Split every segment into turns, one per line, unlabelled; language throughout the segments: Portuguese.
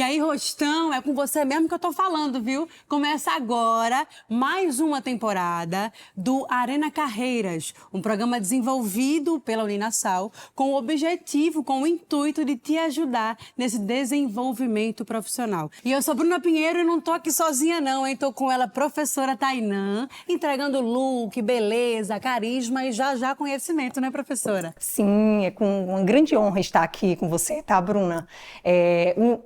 aí, Rostão, é com você mesmo que eu tô falando, viu? Começa agora mais uma temporada do Arena Carreiras, um programa desenvolvido pela Uninasal com o objetivo, com o intuito de te ajudar nesse desenvolvimento profissional. E eu sou Bruna Pinheiro e não tô aqui sozinha não, hein? Tô com ela, professora Tainã, entregando look, beleza, carisma e já conhecimento, né, professora?
Sim, é com uma grande honra estar aqui com você, tá, Bruna?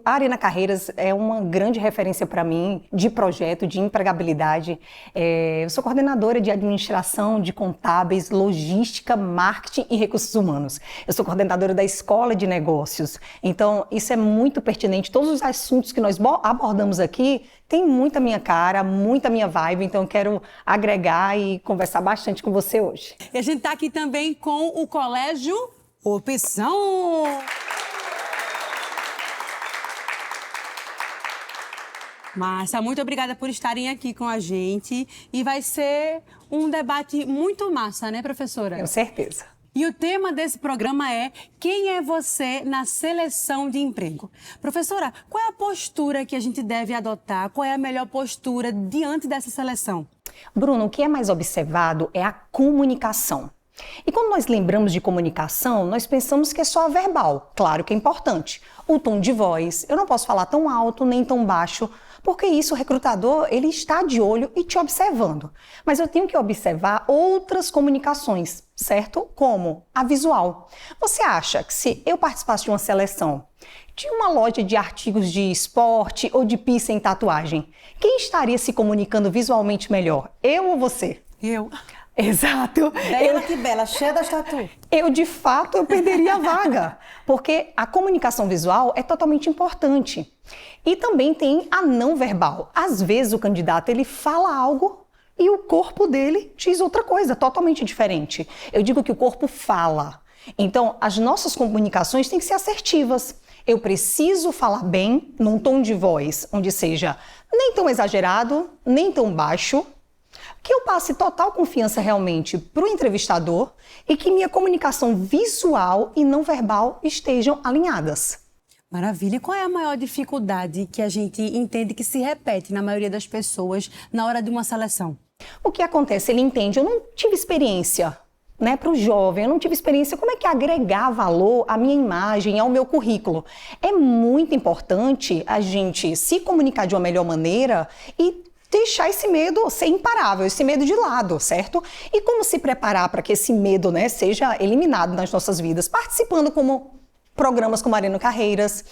A Arena Carreiras é uma grande referência para mim de projeto, de empregabilidade. Eu sou coordenadora de administração, de contábeis, logística, marketing e recursos humanos. Eu sou coordenadora da Escola de Negócios. Então, isso é muito pertinente. Todos os assuntos que nós abordamos aqui tem muita minha cara, muita minha vibe. Então, eu quero agregar e conversar bastante com você hoje.
E a gente tá aqui também com o Colégio Opção. Márcia, muito obrigada por estarem aqui com a gente. E vai ser um debate muito massa, né, professora?
Com certeza.
E o tema desse programa é Quem é você na seleção de emprego? Professora, qual é a postura que a gente deve adotar? Qual é a melhor postura diante dessa seleção?
Bruno, o que é mais observado é a comunicação. E quando nós lembramos de comunicação, nós pensamos que é só a verbal. Claro que é importante. O tom de voz, eu não posso falar tão alto nem tão baixo, porque isso o recrutador ele está de olho e te observando. Mas eu tenho que observar outras comunicações, certo? Como a visual. Você acha que se eu participasse de uma seleção de uma loja de artigos de esporte ou de piercing em tatuagem, quem estaria se comunicando visualmente melhor? Eu ou você?
Eu.
Exato.
Bela que bela, cheia das tatu.
De fato, eu perderia a vaga, porque a comunicação visual é totalmente importante. E também tem a não verbal. Às vezes o candidato ele fala algo e o corpo dele diz outra coisa, totalmente diferente. Eu digo que o corpo fala. Então, as nossas comunicações têm que ser assertivas. Eu preciso falar bem num tom de voz onde seja nem tão exagerado, nem tão baixo, que eu passe total confiança realmente para o entrevistador e que minha comunicação visual e não verbal estejam alinhadas.
Maravilha. Qual é a maior dificuldade que a gente entende que se repete na maioria das pessoas na hora de uma seleção?
O que acontece? Ele entende, eu não tive experiência, né, para o jovem, eu não tive experiência, como é que agregar valor à minha imagem, ao meu currículo? É muito importante a gente se comunicar de uma melhor maneira e deixar esse medo ser imparável, esse medo de lado, certo? E como se preparar para que esse medo, né, seja eliminado nas nossas vidas? Participando como programas como Arena Carreiras.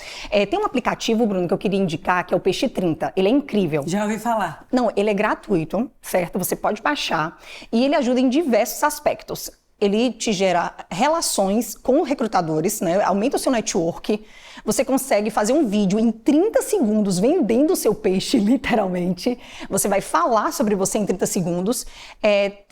Tem um aplicativo, Bruno, que eu queria indicar, que é o Peixe 30. Ele é incrível.
Já ouvi falar.
Não, ele é gratuito, certo? Você pode baixar. E ele ajuda em diversos aspectos. Ele te gera relações com recrutadores, né? Aumenta o seu network. Você consegue fazer um vídeo em 30 segundos vendendo o seu peixe, literalmente. Você vai falar sobre você em 30 segundos.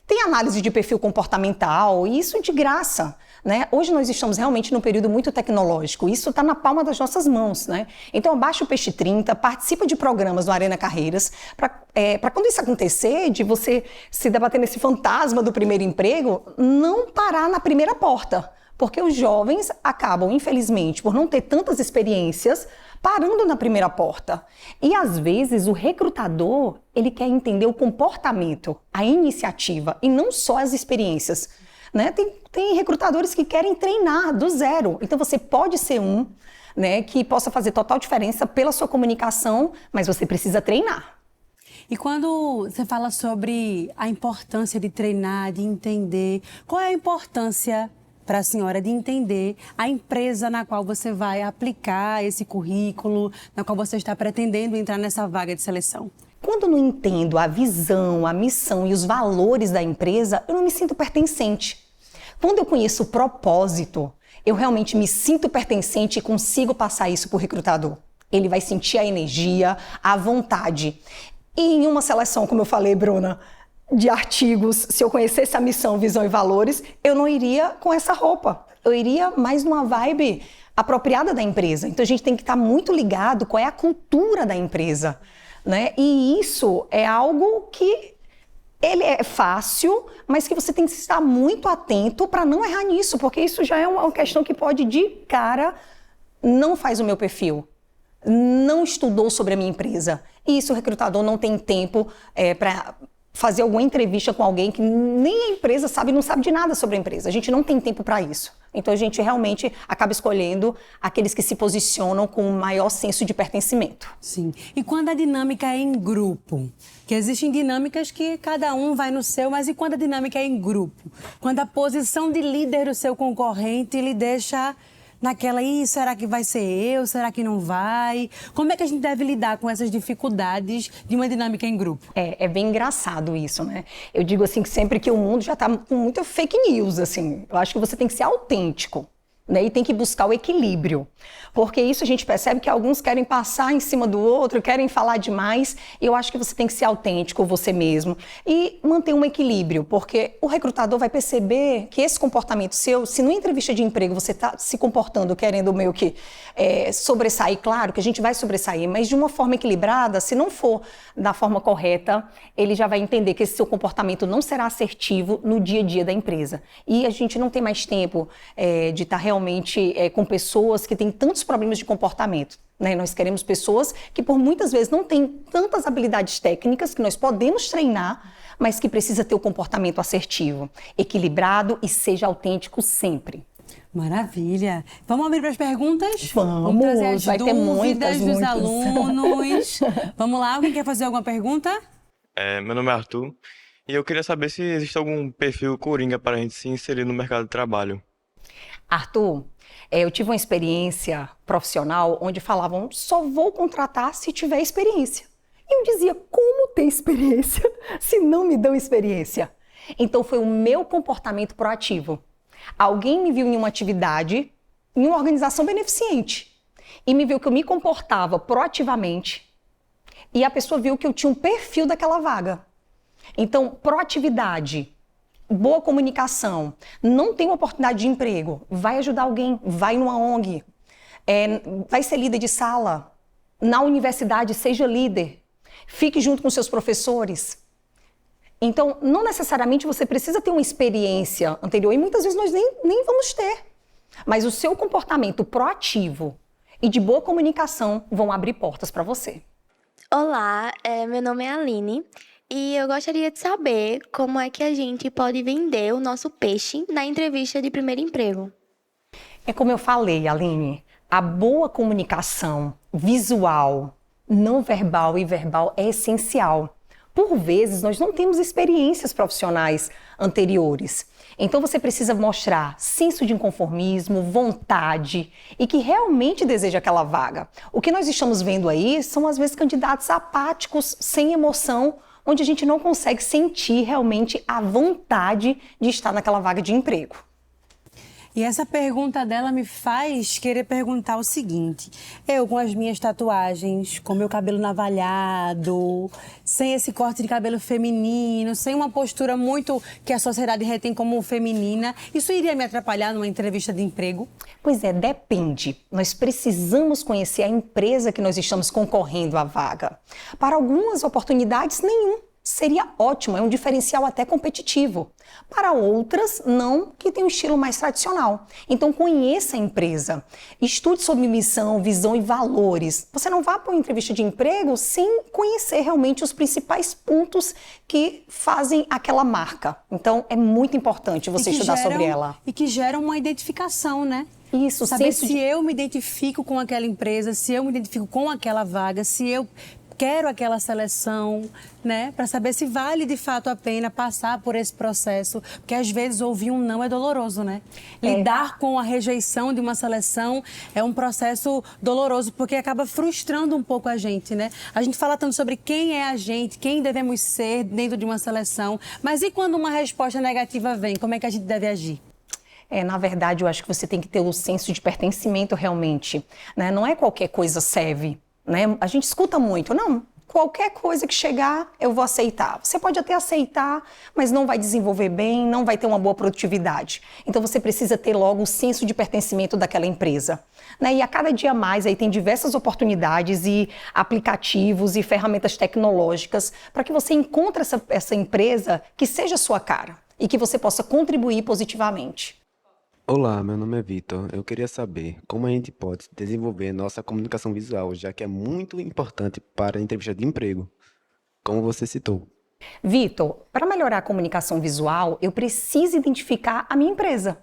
Tem análise de perfil comportamental, e isso de graça, né? Hoje nós estamos realmente num período muito tecnológico, isso está na palma das nossas mãos, né? Então baixa o Peixe 30, participa de programas do Arena Carreiras, para quando isso acontecer, de você se debater nesse fantasma do primeiro emprego, não parar na primeira porta. Porque os jovens acabam, infelizmente, por não ter tantas experiências, parando na primeira porta. E às vezes o recrutador, ele quer entender o comportamento, a iniciativa e não só as experiências, né? Tem recrutadores que querem treinar do zero. Então você pode ser né, que possa fazer total diferença pela sua comunicação, mas você precisa treinar.
E quando você fala sobre a importância de treinar, de entender, qual é a importância para a senhora de entender a empresa na qual você vai aplicar esse currículo, na qual você está pretendendo entrar nessa vaga de seleção?
Quando eu não entendo a visão, a missão e os valores da empresa, eu não me sinto pertencente. Quando eu conheço o propósito, eu realmente me sinto pertencente e consigo passar isso para o recrutador. Ele vai sentir a energia, a vontade. E em uma seleção, como eu falei, Bruna, de artigos, se eu conhecesse a missão, visão e valores, eu não iria com essa roupa. Eu iria mais numa vibe apropriada da empresa. Então a gente tem que estar muito ligado qual é a cultura da empresa, né? E isso é algo que ele é fácil, mas que você tem que estar muito atento para não errar nisso, porque isso já é uma questão que pode de cara não faz o meu perfil. não estudou sobre a minha empresa. E isso o recrutador não tem tempo para fazer alguma entrevista com alguém que nem a empresa sabe, não sabe de nada sobre a empresa. A gente não tem tempo para isso. Então a gente realmente acaba escolhendo aqueles que se posicionam com o maior senso de pertencimento.
Sim. E quando a dinâmica é em grupo? Que existem dinâmicas que cada um vai no seu, mas e quando a dinâmica é em grupo? Quando a posição de líder do seu concorrente lhe deixa naquela, será que vai ser eu? Será que não vai? Como é que a gente deve lidar com essas dificuldades de uma dinâmica em grupo?
É bem engraçado isso, né? Eu digo assim que sempre que o mundo já está com muita fake news, assim. Eu acho que você tem que ser autêntico, né? E tem que buscar o equilíbrio. Porque isso a gente percebe que alguns querem passar em cima do outro, querem falar demais. E eu acho que você tem que ser autêntico, você mesmo, e manter um equilíbrio. Porque o recrutador vai perceber que esse comportamento seu, se numa entrevista de emprego você está se comportando, querendo meio que sobressair, claro que a gente vai sobressair, mas de uma forma equilibrada, se não for da forma correta, ele já vai entender que esse seu comportamento não será assertivo no dia a dia da empresa. E a gente não tem mais tempo de estar realmente com pessoas que têm tantos problemas de comportamento, né? Nós queremos pessoas que por muitas vezes não têm tantas habilidades técnicas que nós podemos treinar, mas que precisa ter o comportamento assertivo, equilibrado e seja autêntico sempre.
Maravilha. Vamos abrir para as perguntas?
Vamos
trazer as
vai ter
dúvidas
muitas.
dos alunos. Vamos lá, alguém quer fazer alguma pergunta?
Meu nome é Arthur e eu queria saber se existe algum perfil coringa para a gente se inserir no mercado de trabalho.
Arthur, eu tive uma experiência profissional onde falavam, só vou contratar se tiver experiência. E eu dizia, como ter experiência se não me dão experiência? Então foi o meu comportamento proativo. Alguém me viu em uma atividade, em uma organização beneficente, e me viu que eu me comportava proativamente, e a pessoa viu que eu tinha um perfil daquela vaga. Então, proatividade, boa comunicação, não tem uma oportunidade de emprego, vai ajudar alguém, vai numa ONG, vai ser líder de sala, na universidade seja líder, fique junto com seus professores. Então, não necessariamente você precisa ter uma experiência anterior, e muitas vezes nós nem vamos ter. Mas o seu comportamento proativo e de boa comunicação vão abrir portas para você.
Olá, meu nome é Aline e eu gostaria de saber como é que a gente pode vender o nosso peixe na entrevista de primeiro emprego.
É como eu falei, Aline, a boa comunicação visual, não verbal e verbal é essencial. Por vezes, nós não temos experiências profissionais anteriores. Então, você precisa mostrar senso de inconformismo, vontade e que realmente deseja aquela vaga. O que nós estamos vendo aí são, às vezes, candidatos apáticos, sem emoção, onde a gente não consegue sentir realmente a vontade de estar naquela vaga de emprego.
E essa pergunta dela me faz querer perguntar o seguinte: eu com as minhas tatuagens, com meu cabelo navalhado, sem esse corte de cabelo feminino, sem uma postura muito que a sociedade retém como feminina, isso iria me atrapalhar numa entrevista de emprego?
Pois é, depende. Nós precisamos conhecer a empresa que nós estamos concorrendo à vaga. Para algumas oportunidades, nenhum. Seria ótimo, é um diferencial até competitivo. Para outras, não, que tem um estilo mais tradicional. Então, conheça a empresa. Estude sobre missão, visão e valores. Você não vá para uma entrevista de emprego sem conhecer realmente os principais pontos que fazem aquela marca. Então, é muito importante você estudar sobre ela.
E que geram uma identificação, né?
Isso,
saber se eu me identifico com aquela empresa, se eu me identifico com aquela vaga, se eu quero aquela seleção, né? Para saber se vale de fato a pena passar por esse processo. Porque às vezes ouvir um não é doloroso, né? Lidar com a rejeição de uma seleção é um processo doloroso, porque acaba frustrando um pouco a gente, né? A gente fala tanto sobre quem é a gente, quem devemos ser dentro de uma seleção. Mas e quando uma resposta negativa vem, como é que a gente deve agir?
Na verdade, eu acho que você tem que ter o senso de pertencimento realmente, né? Não é qualquer coisa serve. Né? A gente escuta muito, não, qualquer coisa que chegar eu vou aceitar. Você pode até aceitar, mas não vai desenvolver bem, não vai ter uma boa produtividade. Então você precisa ter logo o senso de pertencimento daquela empresa. Né? E a cada dia mais aí tem diversas oportunidades e aplicativos e ferramentas tecnológicas para que você encontre essa empresa que seja a sua cara e que você possa contribuir positivamente.
Olá, meu nome é Vitor. Eu queria saber como a gente pode desenvolver nossa comunicação visual, já que é muito importante para a entrevista de emprego, como você citou.
Vitor, para melhorar a comunicação visual, eu preciso identificar a minha empresa.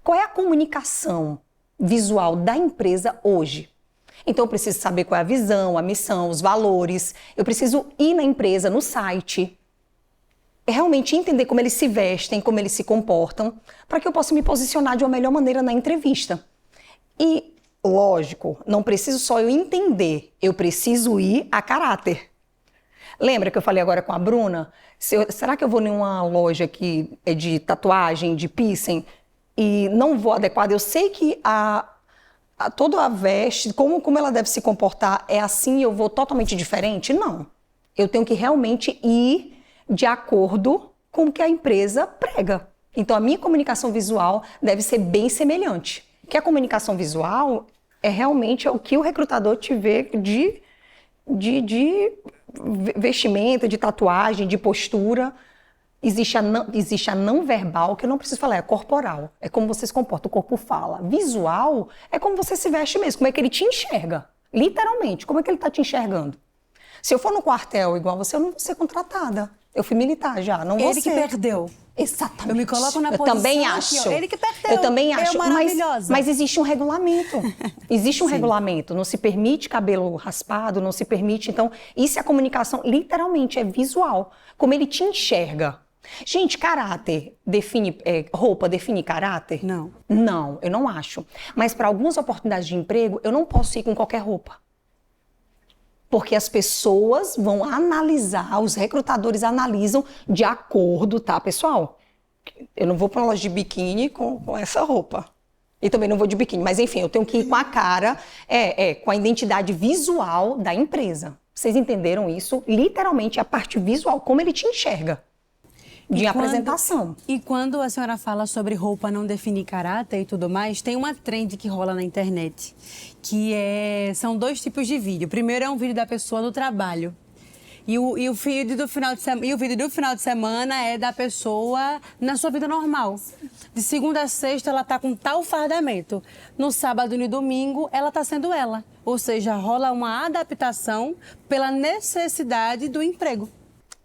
Qual é a comunicação visual da empresa hoje? Então, eu preciso saber qual é a visão, a missão, os valores. Eu preciso ir na empresa, no site, realmente entender como eles se vestem, como eles se comportam, para que eu possa me posicionar de uma melhor maneira na entrevista. E, lógico, não preciso só eu entender, eu preciso ir a caráter. Lembra que eu falei agora com a Bruna? Será que eu vou em uma loja que é de tatuagem, de piercing, e não vou adequada? Eu sei que toda a veste, como ela deve se comportar, é assim e eu vou totalmente diferente? Não. Eu tenho que realmente ir de acordo com o que a empresa prega. Então, a minha comunicação visual deve ser bem semelhante. Porque a comunicação visual é realmente o que o recrutador te vê de vestimenta, de tatuagem, de postura. Existe a não verbal, que eu não preciso falar, é corporal. É como você se comporta, o corpo fala. Visual é como você se veste mesmo, como é que ele te enxerga. Literalmente, como é que ele está te enxergando. Se eu for no quartel igual você, eu não vou ser contratada. Eu fui militar já, não vou
Ele que
ser.
perdeu.
Exatamente.
Eu me coloco na
Eu
posição
também
aqui,
acho.
ó. Ele que perdeu.
Eu também acho.
Eu maravilhosa.
Mas existe um regulamento. Existe um
Sim.
regulamento. Não se permite cabelo raspado, não se permite. Então, isso é a comunicação, literalmente, é visual. Como ele te enxerga. Gente, caráter define, roupa define caráter?
Não.
Não, eu não acho. Mas para algumas oportunidades de emprego, eu não posso ir com qualquer roupa. Porque as pessoas vão analisar, os recrutadores analisam de acordo, tá, pessoal? Eu não vou para uma loja de biquíni com essa roupa. E também não vou de biquíni. Mas, enfim, eu tenho que ir com a cara, com a identidade visual da empresa. Vocês entenderam isso? Literalmente, a parte visual, como ele te enxerga. De apresentação.
E quando a senhora fala sobre roupa não definir caráter e tudo mais, tem uma trend que rola na internet, que são 2 tipos de vídeo. Primeiro é um vídeo da pessoa no trabalho. E o vídeo do final de semana é da pessoa na sua vida normal. De segunda a sexta, ela tá com tal fardamento. No sábado e no domingo, ela tá sendo ela. Ou seja, rola uma adaptação pela necessidade do emprego.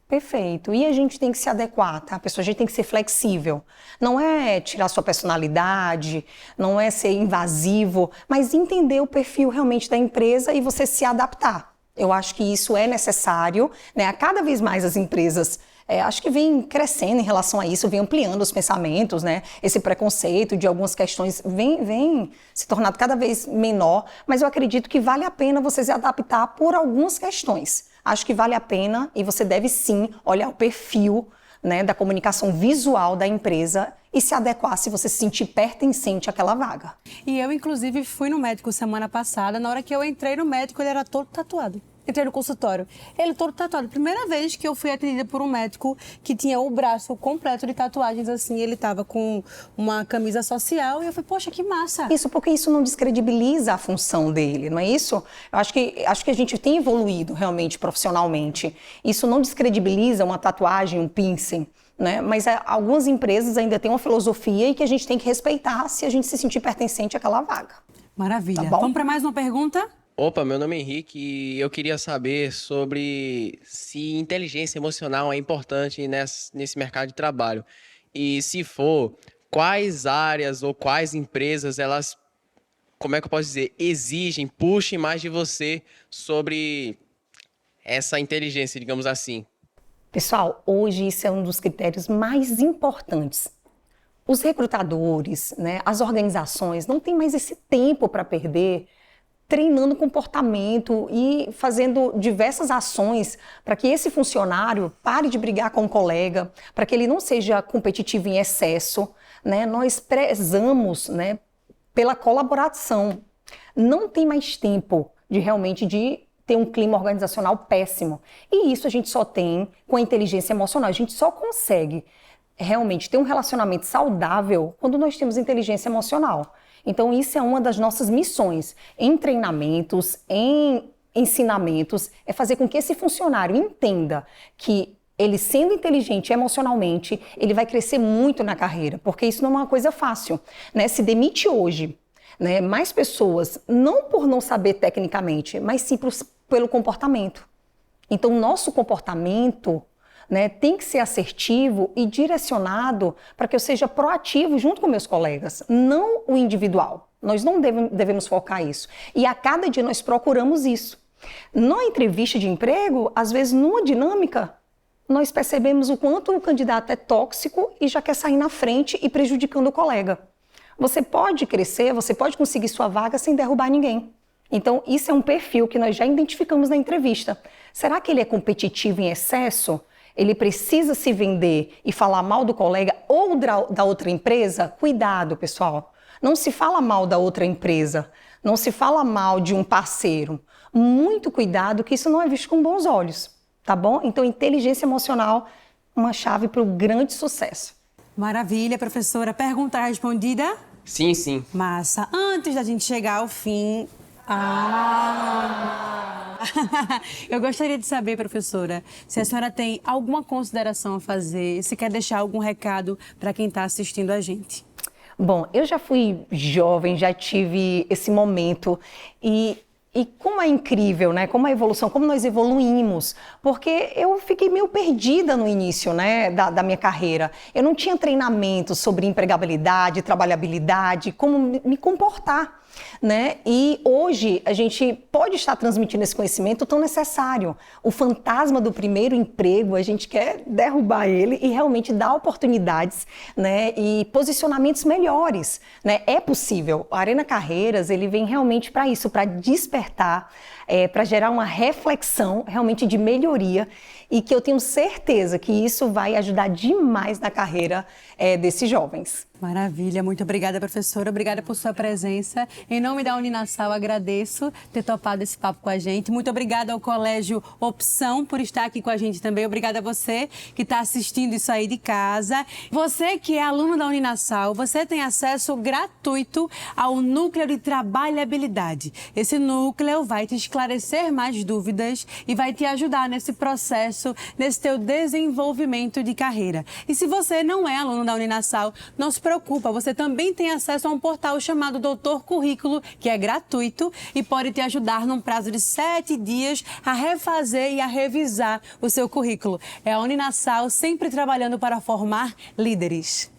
Perfeito. E a gente tem que se adequar, tá? A gente tem que ser flexível. Não é tirar sua personalidade, não é ser invasivo, mas entender o perfil realmente da empresa e você se adaptar. Eu acho que isso é necessário, né? Cada vez mais as empresas, acho que vem crescendo em relação a isso, vem ampliando os pensamentos, né? Esse preconceito de algumas questões vem se tornando cada vez menor, mas eu acredito que vale a pena você se adaptar por algumas questões. Acho que vale a pena e você deve sim olhar o perfil, né, da comunicação visual da empresa e se adequar se você se sentir pertencente àquela vaga.
E eu, inclusive, fui no médico semana passada. Na hora que eu entrei no médico, ele era todo tatuado. Entrei no consultório, ele todo tatuado. Primeira vez que eu fui atendida por um médico que tinha o braço completo de tatuagens, assim. Ele tava com uma camisa social e eu falei, poxa, que massa.
Isso porque isso não descredibiliza a função dele, não é isso? Eu acho que a gente tem evoluído realmente profissionalmente. Isso não descredibiliza uma tatuagem, um piercing, né? Mas algumas empresas ainda têm uma filosofia e que a gente tem que respeitar se a gente se sentir pertencente àquela vaga.
Maravilha.
Tá bom?
Vamos para mais uma pergunta?
Opa, meu nome é Henrique e eu queria saber sobre se inteligência emocional é importante nesse mercado de trabalho. E se for, quais áreas ou quais empresas elas, como é que eu posso dizer, exigem, puxem mais de você sobre essa inteligência, digamos assim?
Pessoal, hoje isso é um dos critérios mais importantes. Os recrutadores, né, as organizações não têm mais esse tempo para perder treinando comportamento e fazendo diversas ações para que esse funcionário pare de brigar com o colega, para que ele não seja competitivo em excesso, né? Nós prezamos, né, pela colaboração. Não tem mais tempo de ter um clima organizacional péssimo. E isso a gente só tem com a inteligência emocional. A gente só consegue realmente ter um relacionamento saudável quando nós temos inteligência emocional. Então, isso é uma das nossas missões em treinamentos, em ensinamentos, é fazer com que esse funcionário entenda que ele sendo inteligente emocionalmente, ele vai crescer muito na carreira, porque isso não é uma coisa fácil, né? Se demite hoje, né, mais pessoas, não por não saber tecnicamente, mas sim pelo comportamento. Então, nosso comportamento, né, tem que ser assertivo e direcionado para que eu seja proativo junto com meus colegas, não o individual. Nós não devemos focar isso. E a cada dia nós procuramos isso. Na entrevista de emprego, às vezes, numa dinâmica, nós percebemos o quanto o candidato é tóxico e já quer sair na frente e prejudicando o colega. Você pode crescer, você pode conseguir sua vaga sem derrubar ninguém. Então, isso é um perfil que nós já identificamos na entrevista. Será que ele é competitivo em excesso? Ele precisa se vender e falar mal do colega ou da outra empresa? Cuidado, pessoal. Não se fala mal da outra empresa, não se fala mal de um parceiro. Muito cuidado, que isso não é visto com bons olhos, tá bom? Então, inteligência emocional, uma chave para o grande sucesso.
Maravilha, professora. Pergunta respondida?
Sim, sim.
Massa. Antes da gente chegar ao fim... Eu gostaria de saber, professora, se a senhora tem alguma consideração a fazer, se quer deixar algum recado para quem está assistindo a gente.
Bom, eu já fui jovem, já tive esse momento e como é incrível, né? Como a evolução, como nós evoluímos, porque eu fiquei meio perdida no início, né, da minha carreira. Eu não tinha treinamento sobre empregabilidade, trabalhabilidade, como me comportar, né? E hoje a gente pode estar transmitindo esse conhecimento tão necessário. O fantasma do primeiro emprego, a gente quer derrubar ele e realmente dar oportunidades, né, e posicionamentos melhores, né? É possível. A Arena Carreiras, ele vem realmente para isso, para despertar, para gerar uma reflexão realmente de melhoria e que eu tenho certeza que isso vai ajudar demais na carreira desses jovens.
Maravilha, muito obrigada, professora. Obrigada por sua presença. Em nome da Uninasal, agradeço ter topado esse papo com a gente. Muito obrigada ao Colégio Opção por estar aqui com a gente também. Obrigada a você que está assistindo isso aí de casa. Você que é aluno da Uninasal, você tem acesso gratuito ao Núcleo de Trabalhabilidade. Esse núcleo vai te esclarecer mais dúvidas e vai te ajudar nesse processo, nesse teu desenvolvimento de carreira. E se você não é aluno da Uninasal, não se preocupa, você também tem acesso a um portal chamado Doutor Currículo, que é gratuito e pode te ajudar num prazo de 7 dias a refazer e a revisar o seu currículo. É a Uninasal sempre trabalhando para formar líderes.